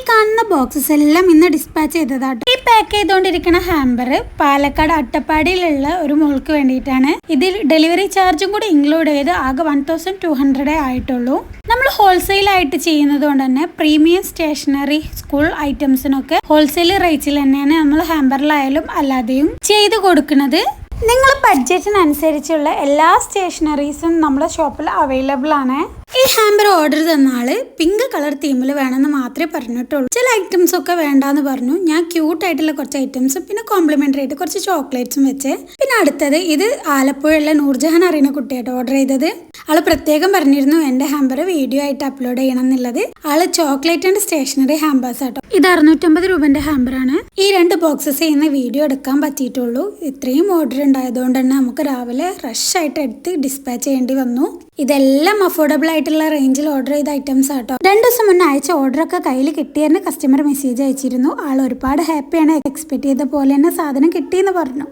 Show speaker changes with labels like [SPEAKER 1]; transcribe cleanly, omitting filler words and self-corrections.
[SPEAKER 1] കാണുന്ന ബോക്സസ് എല്ലാം ഇന്ന് ഡിസ്പാച്ച് ചെയ്തതാട്ടോ. ഈ പാക്ക് ചെയ്തുകൊണ്ടിരിക്കുന്ന ഹാമ്പർ പാലക്കാട് അട്ടപ്പാടിയിലുള്ള ഒരു മോൾക്ക് വേണ്ടിയിട്ടാണ്. ഇതിൽ ഡെലിവറി ചാർജും കൂടി ഇൻക്ലൂഡ് ചെയ്ത് ആകെ 1200 ആയിട്ടുള്ളൂ. നമ്മൾ ഹോൾസെയിൽ ആയിട്ട് ചെയ്യുന്നത് കൊണ്ട് തന്നെ പ്രീമിയം സ്റ്റേഷനറി സ്കൂൾ ഐറ്റംസിനൊക്കെ ഹോൾസെയിൽ റേറ്റിൽ തന്നെയാണ് നമ്മൾ ഹാമ്പറിലായാലും അല്ലാതെയും ചെയ്ത് കൊടുക്കുന്നത്. നിങ്ങൾ ബഡ്ജറ്റിനനുസരിച്ചുള്ള എല്ലാ സ്റ്റേഷനറീസും നമ്മുടെ ഷോപ്പിൽ അവൈലബിൾ ആണ്. ഈ ഹാമ്പർ ഓർഡർ തന്ന ആള് പിങ്ക് കളർ തീമിൽ വേണമെന്ന് മാത്രമേ പറഞ്ഞിട്ടുള്ളൂ. ചില ഐറ്റംസ് ഒക്കെ വേണ്ടാന്ന് പറഞ്ഞു. ഞാൻ ക്യൂട്ട് ആയിട്ടുള്ള കുറച്ച് ഐറ്റംസും പിന്നെ കോംപ്ലിമെന്ററി ആയിട്ട് കുറച്ച് ചോക്ലേറ്റ്സും വെച്ച്. പിന്നെ അടുത്തത് ഇത് ആലപ്പുഴയുള്ള നൂർജഹാൻ അറിയുന്ന കുട്ടിയായിട്ട് ഓർഡർ ചെയ്തത്. ആള് പ്രത്യേകം പറഞ്ഞിരുന്നു എന്റെ ഹാമ്പർ വീഡിയോ ആയിട്ട് അപ്ലോഡ് ചെയ്യണം എന്നുള്ളത്. ആള് ചോക്ലേറ്റ് ആൻഡ് സ്റ്റേഷനറി ഹാമ്പേഴ്സ് ആട്ടോ. ഇത് 650 രൂപന്റെ ഹാമ്പറാണ്. ഈ 2 ബോക്സസ് ചെയ്യുന്ന വീഡിയോ എടുക്കാൻ പറ്റിയിട്ടുള്ളൂ. ഇത്രയും ഓർഡർ ഉണ്ടായതുകൊണ്ട് തന്നെ നമുക്ക് രാവിലെ റഷ് ആയിട്ട് എടുത്ത് ഡിസ്പാച്ച് ചെയ്യേണ്ടി വന്നു. ഇതെല്ലാം അഫോർഡബിൾ ആയിട്ടുള്ള റേഞ്ചിൽ ഓർഡർ ചെയ്ത ഐറ്റംസ് ആട്ടോ. 2 ദിവസം മുന്നേ അയച്ച ഓർഡറൊക്കെ കയ്യിൽ കിട്ടിയെന്ന് കസ്റ്റമർ മെസ്സേജ് അയച്ചിരുന്നു. ആൾ ഒരുപാട് ഹാപ്പിയാണ്. എക്സ്പെക്ട് ചെയ്ത പോലെ തന്നെ സാധനം കിട്ടിയെന്ന് പറഞ്ഞു.